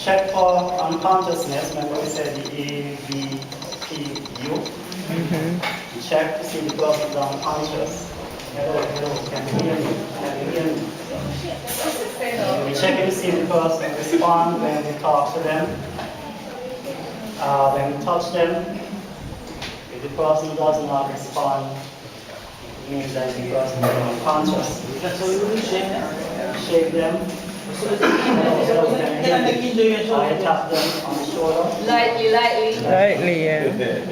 check for unconsciousness. Remember we said the A, B, P, U. You check to see the person is unconscious. Hello, can you hear me? Can you hear me? We check to see the person respond when we talk to them. When we touch them. If the person does not respond, it means that the person is unconscious. So you will shake them? Shake them. I tap them on the shoulder. Lightly. Lightly, yeah.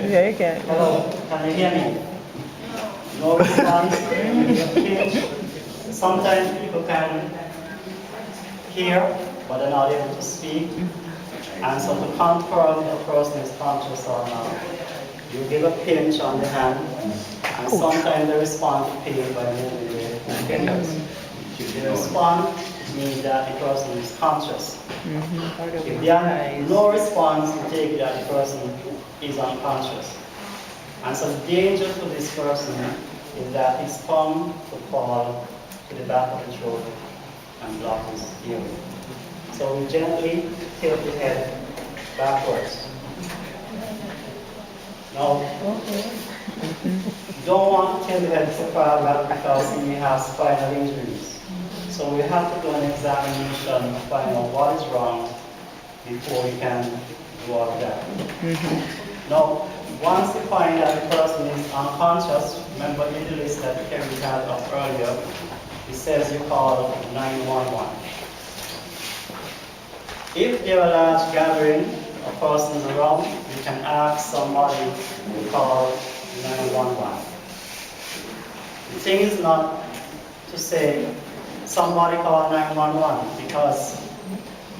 Yeah, you can. Hello, can you hear me? No response. Sometimes people can hear, but they're not able to speak. And so to confirm if a person is conscious or not, you give a pinch on the hand, and sometimes they respond to pain by moving their fingers. If they respond, it means that the person is conscious. If they have no response, you take that the person is unconscious. And so the danger for this person is that his tongue will fall to the back of the throat and block his hearing. So we gently tilt the head backwards. Now, you don't want to tilt the head so far back because he may have spinal injuries. So we have to do an examination to find out what is wrong before we can do all of that. Now, once we find that the person is unconscious, remember in the list that Kerry had up earlier, it says you call 911. If there are large gathering of persons around, you can ask somebody to call 911. The thing is not to say somebody call 911 because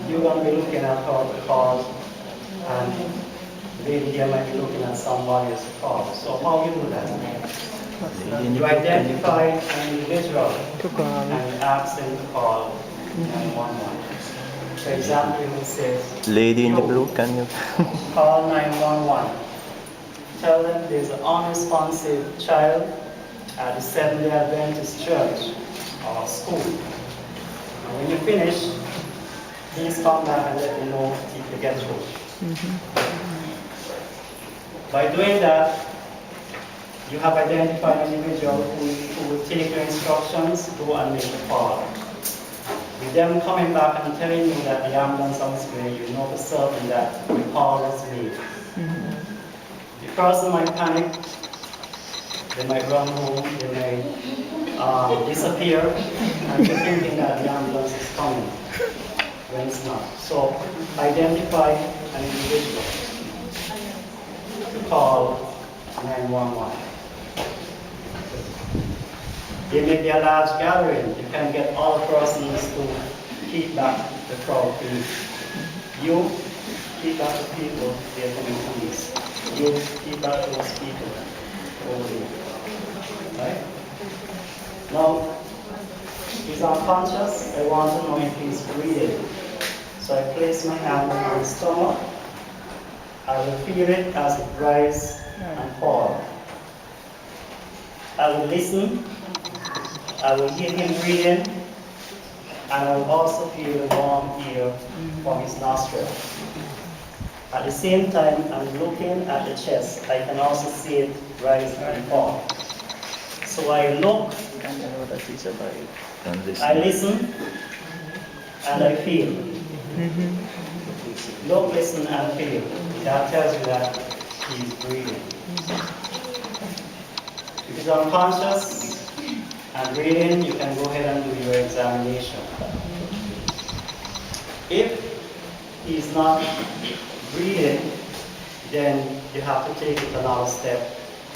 you're going to be looking at how to call and the lady here might be looking at somebody else's call. So how you do that? You identify an individual and you ask them to call 911. For example, it says, Lady in the blue, can you? Call 911. Tell them there's an unresponsive child at the Seventh-day Adventist church or school. And when you finish, please come back and let me know if you get through. By doing that, you have identified an individual who will take your instructions, go and make the call. With them coming back and telling you that the ambulance on its way, you know for certain that the call was made. The person might panic, they might run home, they may disappear, and you're thinking that the ambulance is coming when it's not. So identify an individual to call 911. There may be a large gathering. You can get all the persons to keep back the crowd, please. You keep back the people, they're coming police. You keep back those people over there. Right? Now, he's unconscious. I want to know if he's breathing. So I place my hand on his stomach. I will feel it as it rises and falls. I will listen. I will hear him breathing, and I will also feel the warm air from his nostril. At the same time, I'm looking at the chest. I can also see it rise and fall. So I look, And I know that he's alive. And I listen, and I feel. Look, listen, and feel. That tells you that he's breathing. If he's unconscious and breathing, you can go ahead and do your examination. If he's not breathing, then you have to take it another step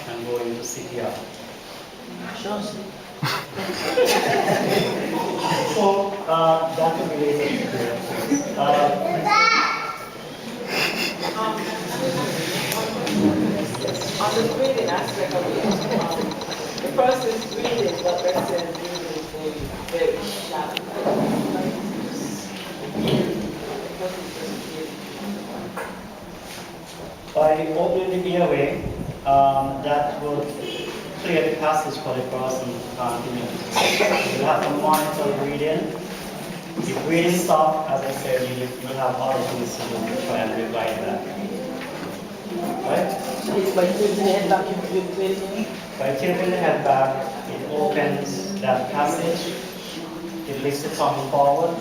and go into CPR. So that will be related to the On the breathing aspect of it, the person is breathing, but let's say breathing is very shallow. By opening the airway, that will clear the passage for the person to continue. You have to monitor breathing If breathing stop, as I said, you have other things to do to try and revive that. Right? By tilting the head back, you breathe in. By tilting the head back, it opens that passage, it lifts the tongue forward,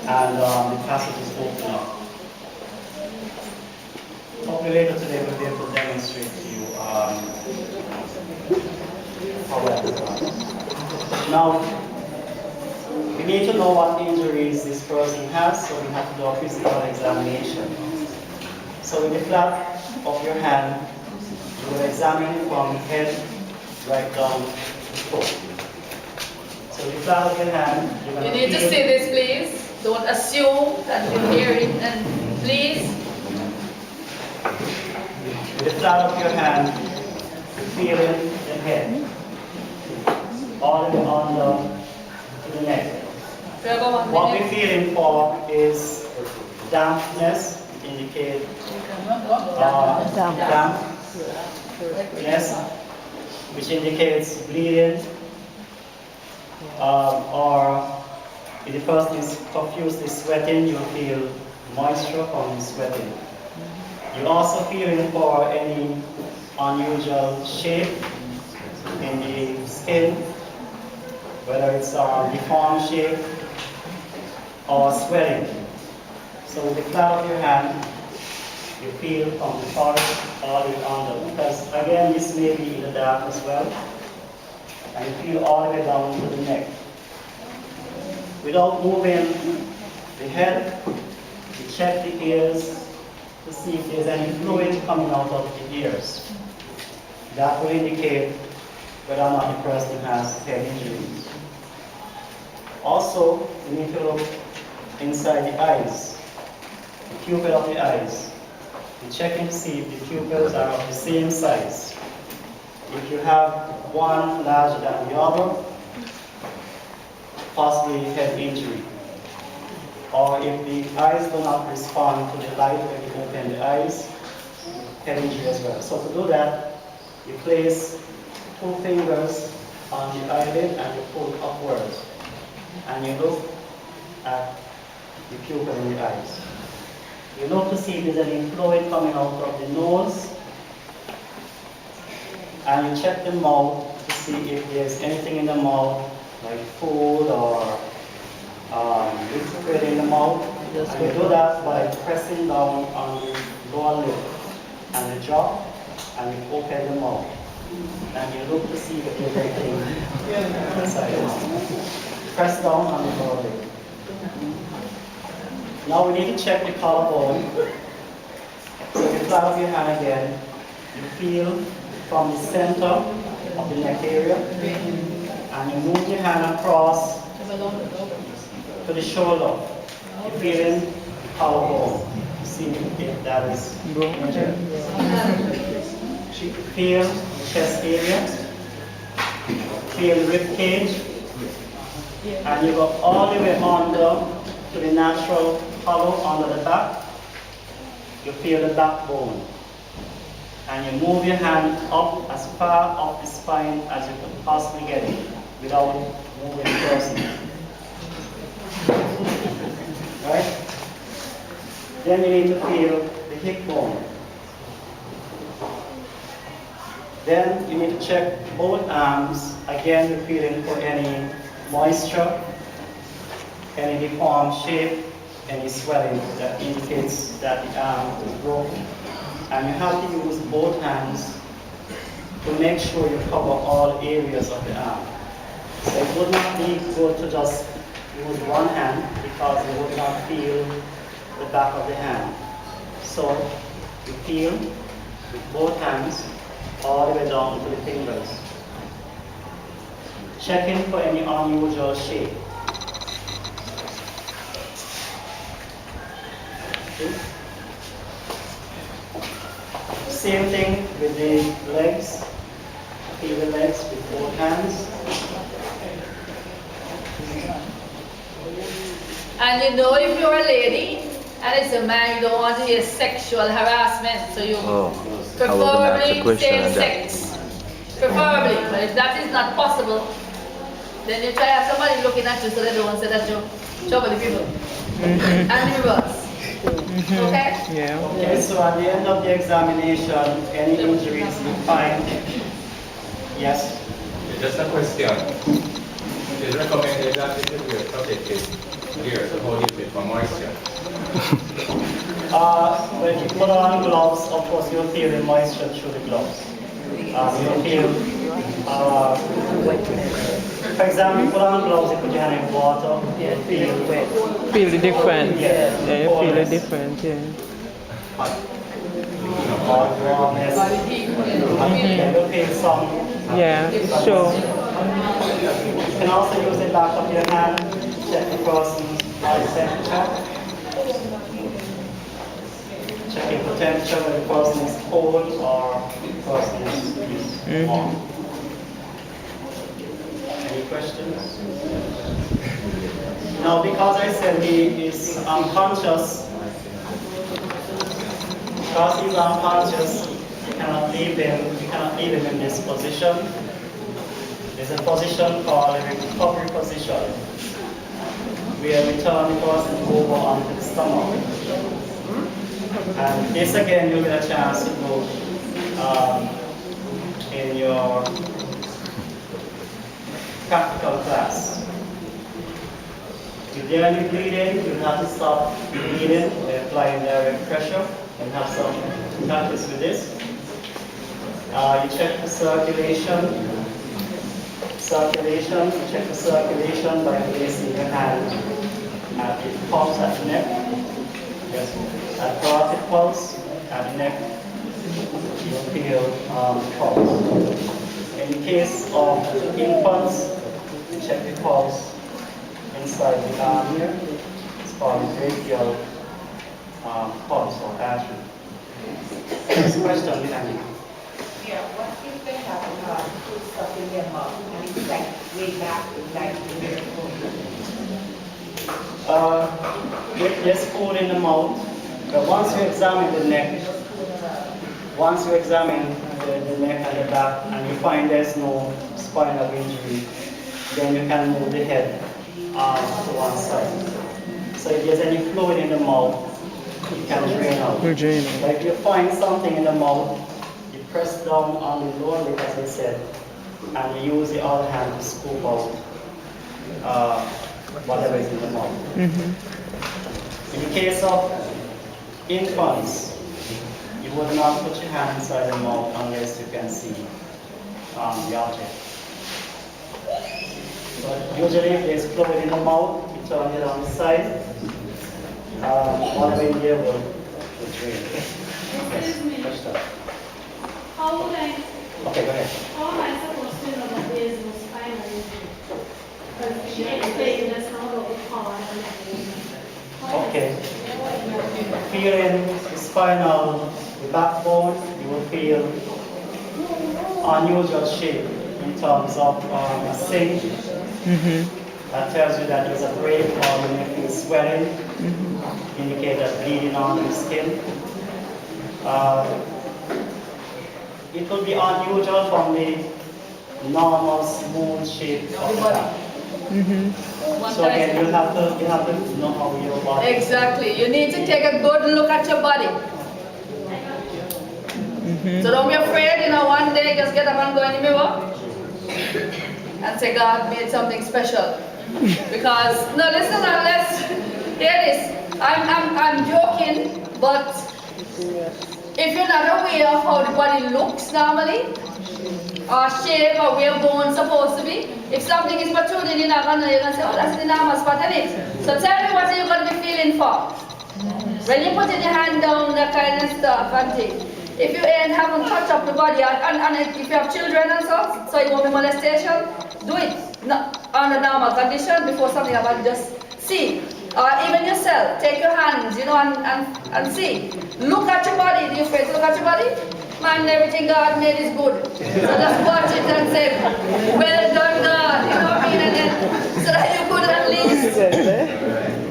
and the passage is open up. Hopefully later today we'll be able to demonstrate to you how that is done. Now, we need to know what injuries this person has, so we have to do a physical examination. So with the flat of your hand, you will examine from head right down to toe. So with the flat of your hand, you're going You to need to say this, please. Don't assume that you hear it, and please. With the flat of your hand, you feel in the head, all the way on to the neck. What we're feeling for is dampness, indicate dampness, which indicates bleeding, or if the person is profusely sweating, you'll feel moisture from sweating. You're also feeling for any unusual shape in the skin, whether it's a deformed shape or swelling. So with the flat of your hand, you feel from the forehead all the way under. Because again, this may be in the dark as well. And you feel all the way down to the neck. Without moving the head, you check the ears to see if there's any fluid coming out of the ears. That will indicate whether or not the person has head injuries. Also, you need to look inside the eyes, the pupil of the eyes. You're checking to see if the pupils are of the same size. If you have one larger than the other, possibly head injury. Or if the eyes do not respond to the light when you open the eyes, head injury as well. So to do that, you place 2 fingers on the eyelid and you pull upwards. And you look at the pupil in the eyes. You look to see if there's any fluid coming out of the nose. And you check the mouth to see if there's anything in the mouth, like food or liquid in the mouth. And you do that by pressing down on the lower lip and the jaw, and you open the mouth. And you look to see if there's anything inside the mouth. Press down on the lower lip. Now we need to check the collarbone. So you flat of your hand again. You feel from the center of the neck area, and you move your hand across to the shoulder. You feel in the collarbone. See if that is injured. Feel the chest area. Feel the rib cage. And you go all the way under to the natural hollow under the back. You feel the backbone. And you move your hand up as far up the spine as you could possibly get it without moving the person. Right? Then you need to feel the hip bone. Then you need to check both arms. Again, you're feeling for any moisture, any deformed shape, any swelling that indicates that the arm is broken. And you have to use both hands to make sure you cover all areas of the arm. So it would not be good to just use one hand because you would not feel the back of the hand. So you feel with both hands all the way down to the fingers. Checking for any unusual shape. Okay. Same thing with the legs. Feel the legs with both hands. And you know, if you're a lady and it's a man, you don't want to hear sexual harassment, so you preferably same sex. Preferably, but if that is not possible, Then you try to have somebody looking at you so they don't say that you trouble the people. And the reverse. Okay? Yeah. Okay, so at the end of the examination, any injuries you find? Yes? Just a question. It is recommended that it is wear protective gear to hold it for moisture. When you put on gloves, of course you'll feel the moisture through the gloves. You'll feel, for example, you put on gloves, you put your hand in water, you'll feel Feel the difference. Yes, Yeah, you feel the coldness. difference, yeah. warmness. You'll feel some. Yeah, sure. You can also use the back of your hand to check the person's body temperature. Checking the temperature whether the person is cold or the person is warm. Any questions? Now, because I said he is unconscious, because he's unconscious, you cannot leave him in this position. There's a position called a recovery position, where we turn the person over onto the stomach. And this again, you'll get a chance to do in your practical class. If there any bleeding, you have to stop bleeding by applying direct pressure and have some practice with this. You check the circulation. You check the circulation by placing your hand at the pulse at the neck. Yes, at carotid pulse at the neck, you feel pulse. In the case of infants, you check the pulse inside the arm here. It's called the brachial pulse or artery. Next question, Melanie. Yeah, what if they have food stuff in their mouth and it's like way back, like in their food? If there's food in the mouth, but once you examine the neck, the neck and the back, and you find there's no spinal injury, then you can move the head to one side. So if there's any fluid in the mouth, you can drain out. We're draining. But if you find something in the mouth, you press down on the lower lip, as I said, and you use the other hand to scoop out whatever is in the mouth. In the case of infants, you would not put your hand inside the mouth unless you can see the object. But usually if there's fluid in the mouth, you turn it on the side. Whatever in there will drain. Excuse me. Question. How would I, Okay, go ahead. how am I supposed to know that there is no spinal injury? Because she explained that's not what we call it. Okay. Feeling the spinal, the backbone, you will feel unusual shape in terms of a sink. That tells you that there's a break or you may feel swelling, indicate that bleeding on the skin. It will be unusual from the normal smooth shape of the back. So again, you have to know how your body. Exactly. You need to take a good look at your body. So don't be afraid, one day just get up and go in the mirror and say God made something special. Because, no, listen, unless, hear this, I'm joking, but if you're not aware of how the body looks normally, or shape, or where bone's supposed to be, if something is protruding, you're going to say, oh, that's the normal spot in it. So tell me what you're going to be feeling for. When you put your hand down, that kind of stuff, and things. If you haven't touched up the body, and if you have children and so you won't be molestation, do it under normal condition before something happens. Just see. Or even yourself, take your hands, and see. Look at your body. Do you face look at your body? Man, everything God made is good. So just watch it and say, well done, God. You know what I mean? And then, so that you could at least.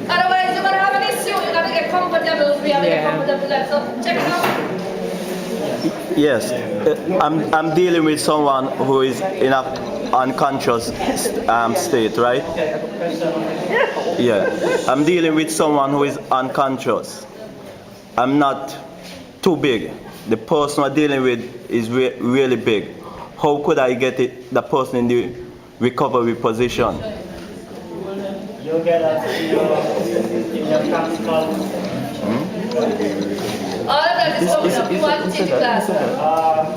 Otherwise, you're going to have an issue. You're going to get comfortable. We have to get comfortable. So check it out. Yes, I'm dealing with someone who is in a unconscious state, right? Okay, I have a question. Yeah. I'm dealing with someone who is unconscious. I'm not too big. The person I'm dealing with is really big. How could I get the person in the recovery position? You get that in your practical. All of that is coming up. You want to take the class now?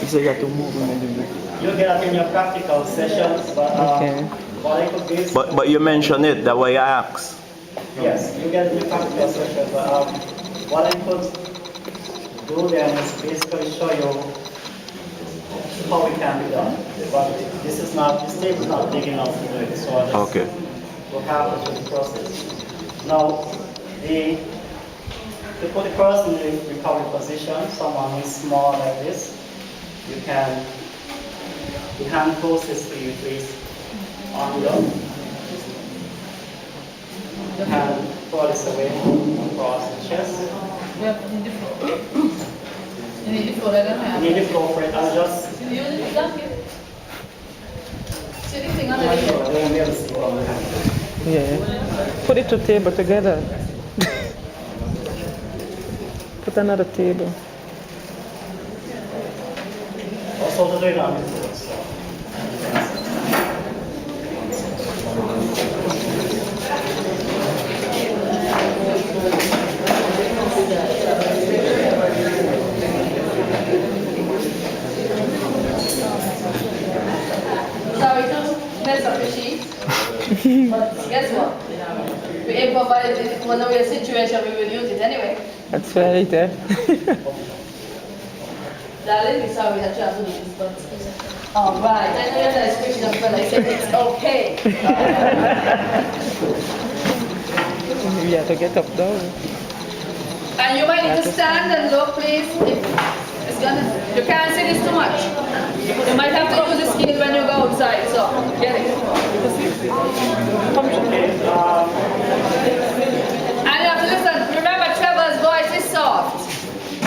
He said you have to move him in the You get that in your practical sessions, but Okay. what I could do. But you mentioned it, that way I asked. Yes, you get the practical session, but what I could do then is basically show you how it can be done. But this tape is not big enough to do it, so I just Okay. will have to do the process. Now, to put the person in the recovery position, someone who is small like this, you can, the hand closest to you, please, on the hand furthest away across the chest. Yeah, you need to flow. You need to flow like that. You need to go for it. I'm just. You use it, thank you. See the thing on the I left. won't be able to see from the hand. Yeah. Put it to table together. Put another table. Also, to do it on the floor. So. Sorry to mess up the sheet. But guess what? We improvise it. When we're in a situation, we will use it anyway. That's right, eh? Darling, we're sorry that you have to do this, but all right. I know you're nice Christian, but I said it's okay. You have to get up though. And you might need to stand and look, please. It's gonna. You can't see this too much. You might have to use the scale when you go outside. So get it. And you have to listen. Remember, Trevor's voice is soft.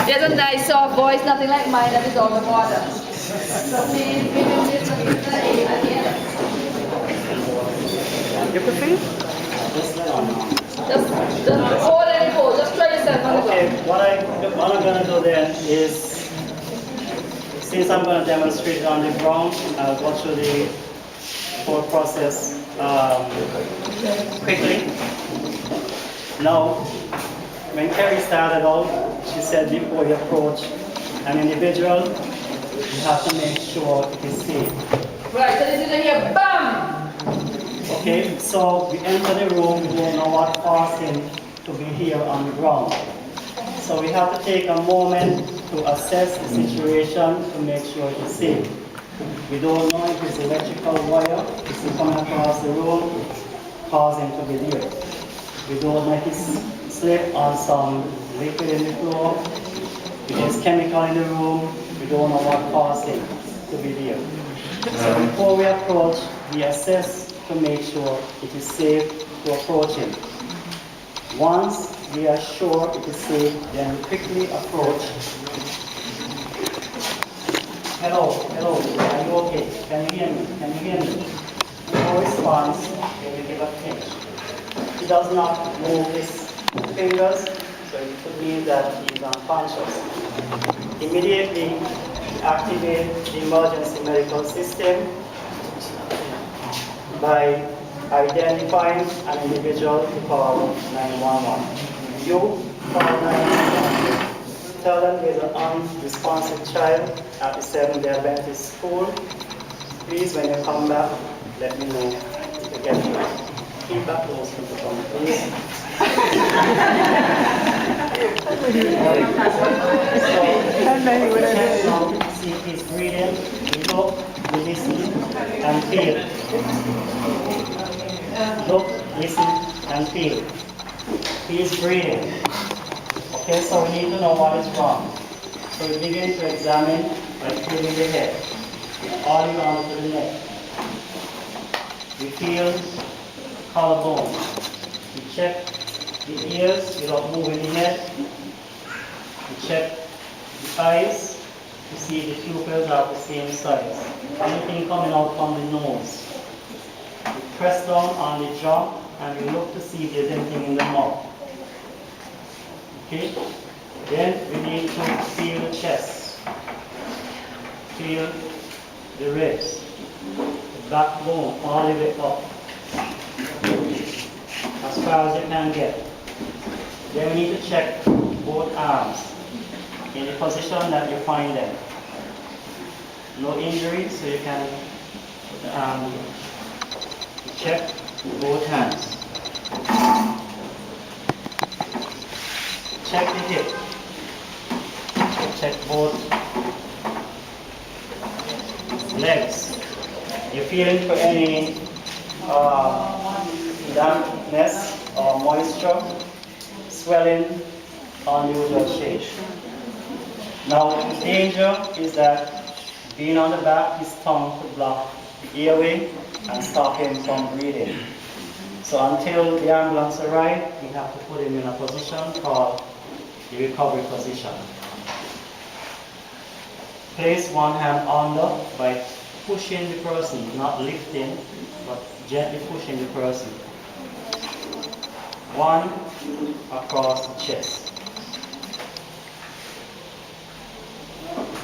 He has a nice soft voice, nothing like mine that is all the water. So please give him this one at the end. You can see? Just hold and pull. Just try yourself on the Okay, ground. what I'm going to do then is, since I'm going to demonstrate it on the ground, I'll go through the whole process quickly. Now, when Kerry started out, she said before you approach an individual, you have to make sure it is safe. Right, so this is here, bam! Okay, so we enter the room, we don't know what caused him to be here on the ground. So we have to take a moment to assess the situation to make sure it is safe. We don't know if it's electrical wire, is it coming across the room, causing him to be there. We don't know if it's slip on some liquid in the floor, if there's chemical in the room, we don't know what caused him to be there. So before we approach, we assess to make sure it is safe to approach him. Once we are sure it is safe, then we quickly approach. Hello, are you okay? Can you hear me? Can you hear me? No response, then we give a pinch. He does not move his fingers, so it could mean that he is unconscious. Immediately activate the emergency medical system by identifying an individual to call 911. You call 911. Tell them there's an unresponsive child at the Seventh-day Adventist school. Please, when you come back, let me know if you get here. Keep that close to the phone, please. So, see if he's breathing. We look, we listen, and feel. Look, listen, and feel. He is breathing. Okay, so we need to know what is wrong. So we begin to examine by feeling the head, all the way down to the neck. We feel collarbone. We check the ears without moving the head. We check the eyes. to see if the pupils are the same size. Anything coming out from the nose. You press down on the jaw and you look to see if there's anything in the mouth. Okay? Then we need to feel the chest. Feel the ribs. The backbone all the way up. As far as you can get. Then we need to check both arms in the position that you find them. No injury, so you can check both hands. Check the hip. Check both legs. You're feeling for any dampness or moisture, swelling on the uterus shape. Now, the danger is that being on the back, his tongue could block the airway and stop him from breathing. So until the ambulance arrives, we have to put him in a position called the recovery position. Place one hand under by pushing the person, not lifting, but gently pushing the person. One across the chest.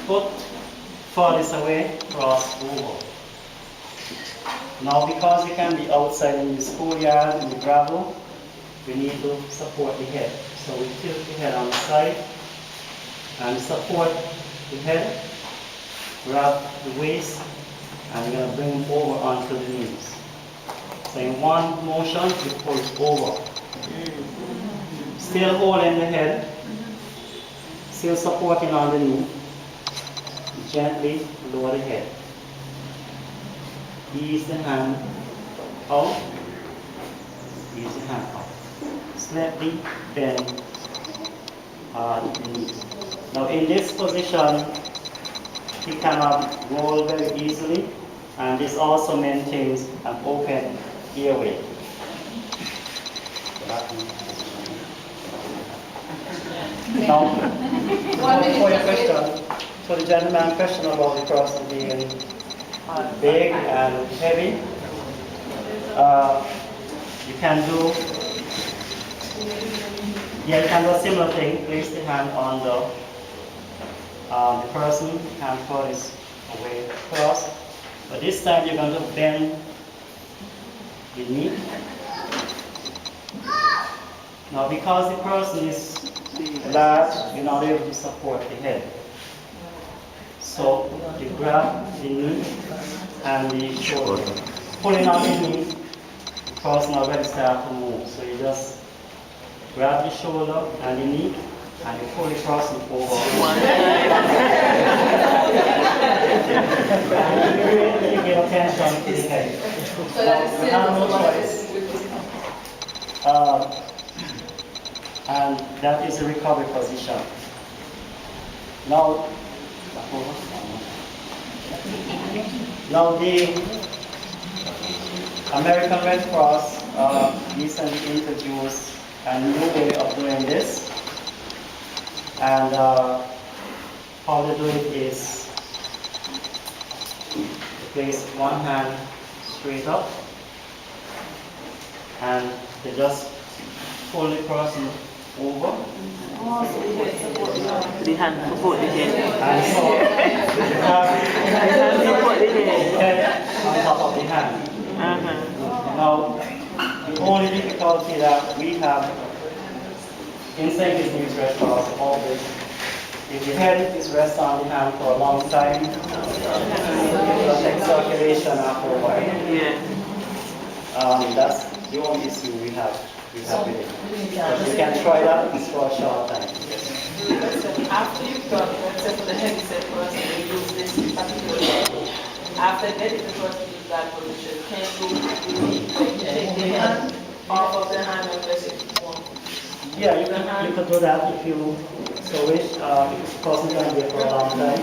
Foot farthest away, cross over. Now, because you can be outside in the schoolyard, in the gravel, we need to support the head. So we tilt the head on the side and support the head, grab the waist, and we're going to bring it over onto the knees. So in one motion, we pull it over. Still holding the head, still supporting on the knee. Gently lower the head. Ease the hand out. Ease the hand out. Slightly bend the knee. Now in this position, he cannot roll very easily, and this also maintains an open airway. Now, for your question, so the gentleman question about the person being big and heavy, you can do a similar thing. Place the hand on the person, hand furthest away across. But this time you're going to bend the knee. Now because the person is large, you're not able to support the head. So you grab the knee and the shoulder. Pulling on the knee, the person already starts to move. So you just grab the shoulder and the knee and you pull the person over. And you really give attention to the head. So that is You have no choice. And that is the recovery position. Now the American Red Cross recently introduced a new way of doing this. And how they do it is to place one hand straight up and they just pull the person over. The hand support the head. And so you have the head on top of the hand. Now, the only difficulty that we have inside this news restaurant is always, if the head is rest on the hand for a long time, it will affect circulation after a while. Yeah. That's the only issue we have with it. But you can try that for a short time. Yes. After you've done, let's say for the heavy set person, you use this particular level. After getting the person in that position, can you take the hand off of the hand and press it on? Yeah, you could do that if you so wish. If the person can be here for a long time.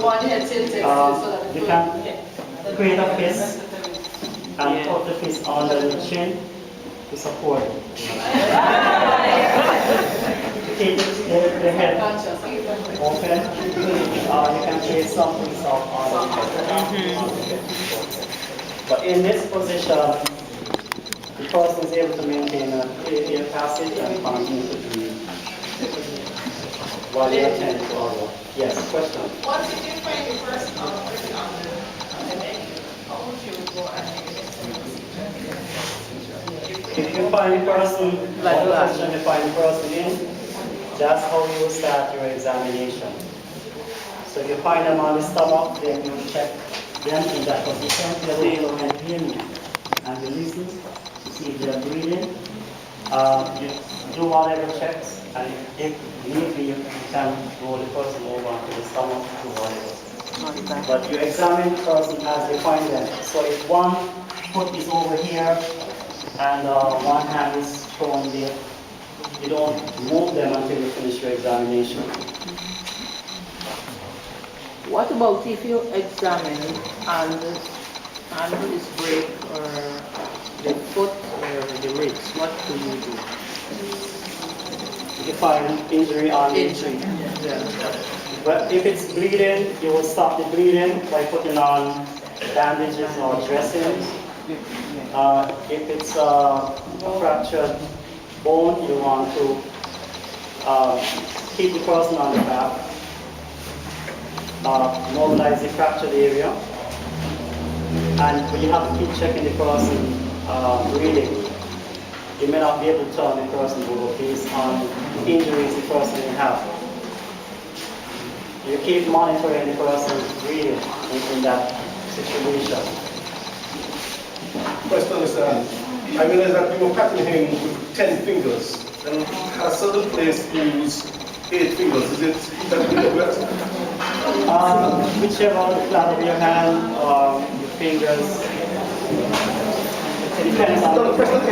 One head tilted so that You can create a fist and put the fist under the chin to support it. Keep the head open. actually some things are on the head. But in this position, the person is able to maintain a clear air passage and continue to breathe while they attend to other. Yes, question? Once you find the person already and then how would you go ahead? If you find the person, what position you find the person in, that's how you will start your examination. So if you find them on the stomach, then you check them in that position. They will hand in and you listen to see if they are breathing. You do whatever checks, and if need be, you can roll the person over to the stomach to whatever. But you examine the person as they find them. So if one foot is over here and one hand is thrown there, you don't move them until you finish your examination. What about if you examine and is break or the foot or the wrist? What do you do? If you find injury on Injury. But if it's bleeding, you will stop the bleeding by putting on bandages or dressings. If it's a fractured bone, you want to keep the person on the back, mobilize the fractured area, and you have to keep checking the person breathing. You may not be able to turn the person over based on the injuries the person may have. You keep monitoring the person's breathing in that situation. Question is, I realized that you were patting him with 10 fingers, and at a certain place you use 8 fingers. Is it that correct? Whichever the flat of your hand or your fingers, it depends on. No, the question